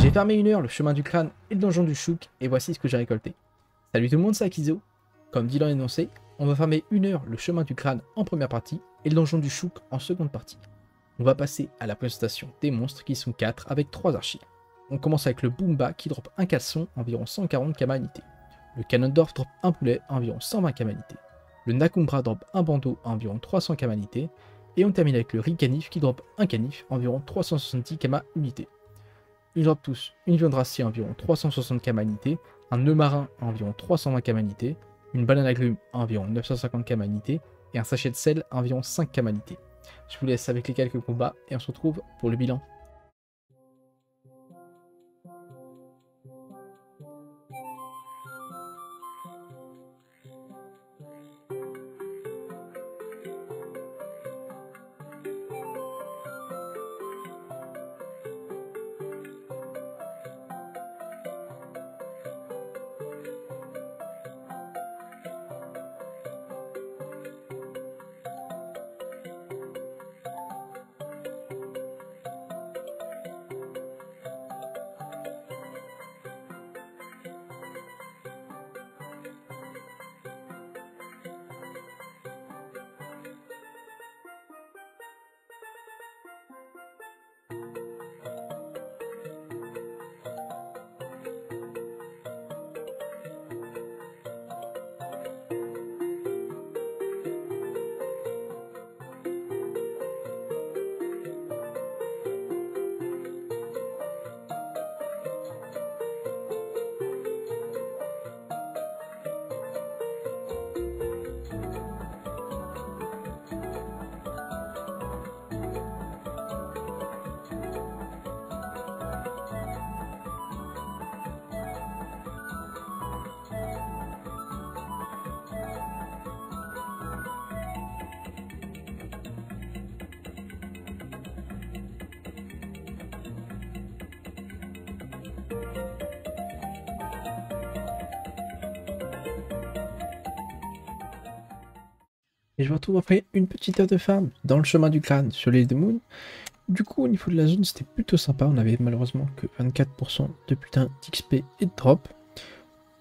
J'ai farmé 1 heure le chemin du crâne et le donjon du chouk, et voici ce que j'ai récolté. Salut tout le monde, c'est Akizo. Comme dit l'énoncé, on va farmer 1 heure le chemin du crâne en première partie et le donjon du chouk en seconde partie. On va passer à la présentation des monstres qui sont 4 avec 3 archers. On commence avec le Boomba qui drop un caleçon, environ 140 kamanités. Le Canondorf drop un poulet, environ 120 kamanités. Le Nakumbra drop un bandeau, environ 300 kamanités. Et on termine avec le Ricanif qui drop un canif, environ 370 kama unités. Ils dropent tous une viande racée environ 360 kamanités, un nœud marin à environ 320 kamanités, une banane agrume à environ 950 kamanités et un sachet de sel à environ 5 kamanités. Je vous laisse avec les quelques combats et on se retrouve pour le bilan. Et je me retrouve après une petite heure de farm dans le chemin du crâne sur l'île de Moon. Du coup, au niveau de la zone, c'était plutôt sympa. On avait malheureusement que 24% de putain d'XP et de drop.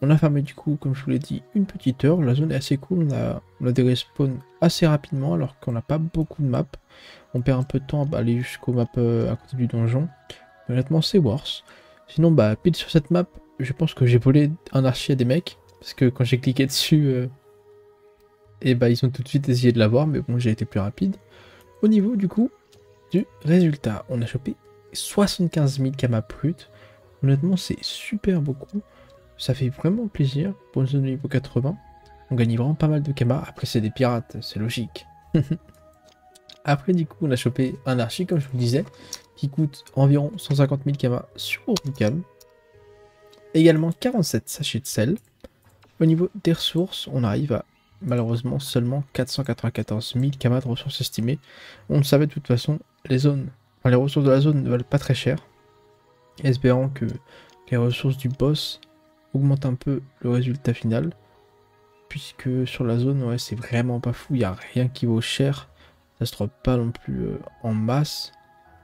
On a farmé du coup, comme je vous l'ai dit, une petite heure. La zone est assez cool. On a des respawns assez rapidement alors qu'on n'a pas beaucoup de maps. On perd un peu de temps à aller jusqu'aux maps à côté du donjon. Mais honnêtement, c'est worse. Sinon, bah, pile sur cette map, je pense que j'ai volé un archer à des mecs. Parce que quand j'ai cliqué dessus... et bah ils ont tout de suite essayé de l'avoir, mais bon j'ai été plus rapide. Au niveau du coup du résultat, on a chopé 75 000 kamas brut. Honnêtement c'est super beaucoup. Ça fait vraiment plaisir pour une zone de niveau 80. On gagne vraiment pas mal de kamas. Après c'est des pirates, c'est logique. Après du coup on a chopé un archi comme je vous le disais, qui coûte environ 150 000 kamas sur Oricam. Également 47 sachets de sel. Au niveau des ressources, on arrive à malheureusement seulement 494 000 kamas de ressources estimées. On le savait de toute façon, les ressources de la zone ne valent pas très cher. Espérant que les ressources du boss augmentent un peu le résultat final. Puisque sur la zone, ouais, c'est vraiment pas fou, il n'y a rien qui vaut cher. Ça se trouve pas non plus en masse.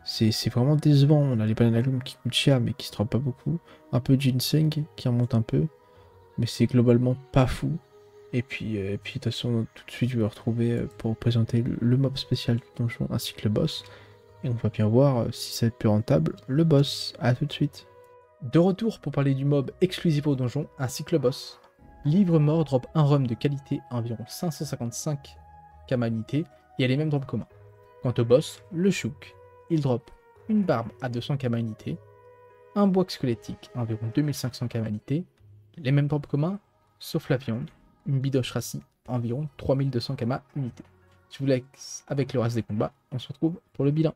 C'est vraiment décevant, on a les bananes agrumes qui coûtent cher mais qui se trouvent pas beaucoup. Un peu de ginseng qui remonte un peu. Mais c'est globalement pas fou. Et puis de toute façon, tout de suite, je vais retrouver pour vous présenter le mob spécial du donjon ainsi que le boss. Et on va bien voir si ça va être plus rentable, le boss. A tout de suite. De retour pour parler du mob exclusif au donjon ainsi que le boss. Livre mort drop un rhum de qualité à environ 555 kamanités et a les mêmes drops communs. Quant au boss, le chouk, il drop une barbe à 200 kamanités, un bois squelettique à environ 2500 kamanités, les mêmes drops communs, sauf la viande, une bidoche rassis, environ 3200 kamas unités. Je vous laisse avec le reste des combats, on se retrouve pour le bilan.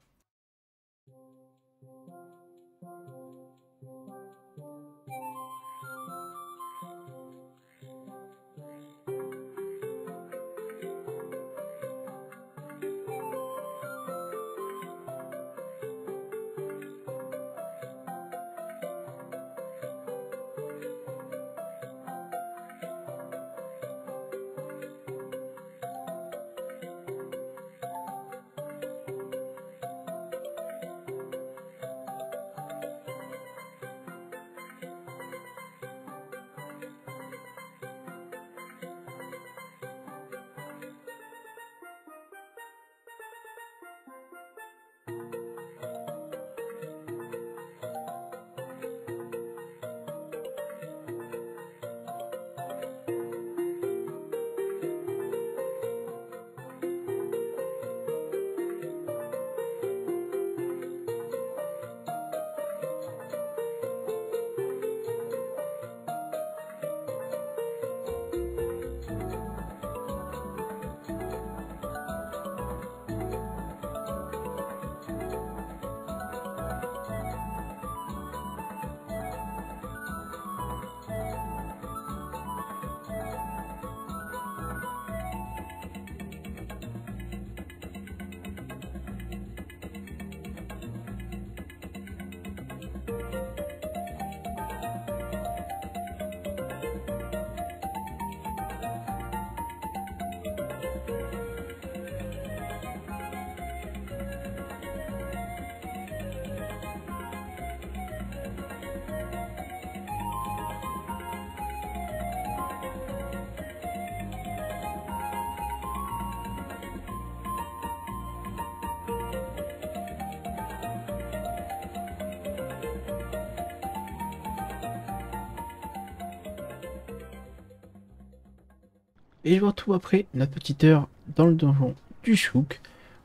Et je vous retrouve après notre petite heure dans le donjon du Chouk.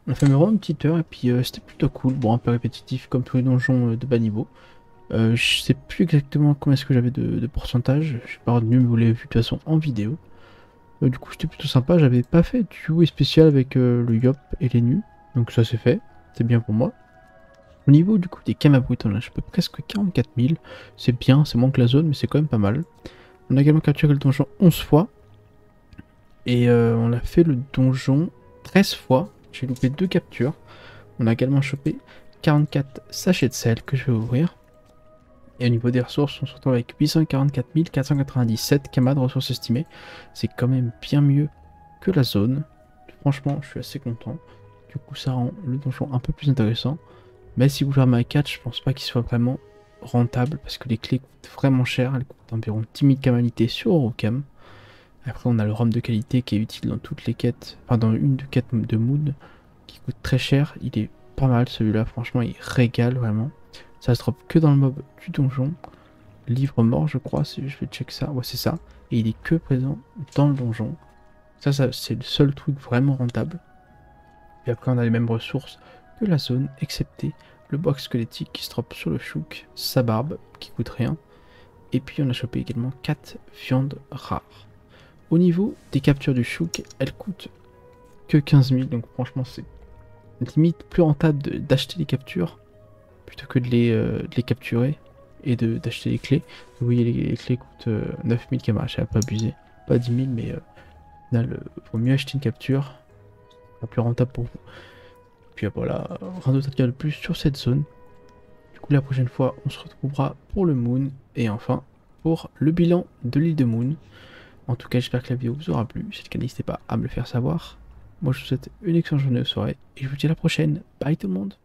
On a fait vraiment une petite heure et puis c'était plutôt cool. Bon, un peu répétitif comme tous les donjons de bas niveau. Je sais plus exactement combien est-ce que j'avais de pourcentage. Je suis pas retenu, mais vous l'avez vu de toute façon en vidéo. Du coup, c'était plutôt sympa. J'avais pas fait du jouet spécial avec le Yop et les nus. Donc ça c'est fait. C'est bien pour moi. Au niveau du coup des Kamabrutes, on a je peux presque 44 000. C'est bien, c'est moins que la zone, mais c'est quand même pas mal. On a également capturé le donjon 11 fois. Et on a fait le donjon 13 fois. J'ai loupé 2 captures. On a également chopé 44 sachets de sel que je vais ouvrir. Et au niveau des ressources, on se retrouve avec 844 497 kamas de ressources estimées. C'est quand même bien mieux que la zone. Franchement, je suis assez content. Du coup, ça rend le donjon un peu plus intéressant. Mais si vous fermez à 4, je pense pas qu'il soit vraiment rentable. Parce que les clés coûtent vraiment cher. Elles coûtent environ 10 000 kamalités sur Eurocam. Après, on a le rhum de qualité qui est utile dans toutes les quêtes. Enfin, dans une de quêtes de Moon. Qui coûte très cher. Il est pas mal celui-là. Franchement, il régale vraiment. Ça se drop que dans le mob du donjon. Livre mort, je crois, si je vais check ça. Ouais, c'est ça. Et il est que présent dans le donjon. Ça c'est le seul truc vraiment rentable. Et après, on a les mêmes ressources que la zone, excepté le box squelettique qui se drop sur le chouk, sa barbe, qui coûte rien. Et puis, on a chopé également 4 viandes rares. Au niveau des captures du chouk, elles coûtent que 15 000. Donc, franchement, c'est limite plus rentable d'acheter les captures plutôt que de les capturer et d'acheter les clés. Vous voyez, les clés coûtent 9000 kamas, j'ai pas abusé. Pas 10 000, mais au final, vaut mieux acheter une capture. C'est plus rentable pour vous. Puis voilà, rien d'autre à dire de plus sur cette zone. Du coup, la prochaine fois, on se retrouvera pour le Moon et enfin pour le bilan de l'île de Moon. En tout cas, j'espère que la vidéo vous aura plu. Si c'est le cas, n'hésitez pas à me le faire savoir. Moi, je vous souhaite une excellente journée ou soirée et je vous dis à la prochaine. Bye tout le monde!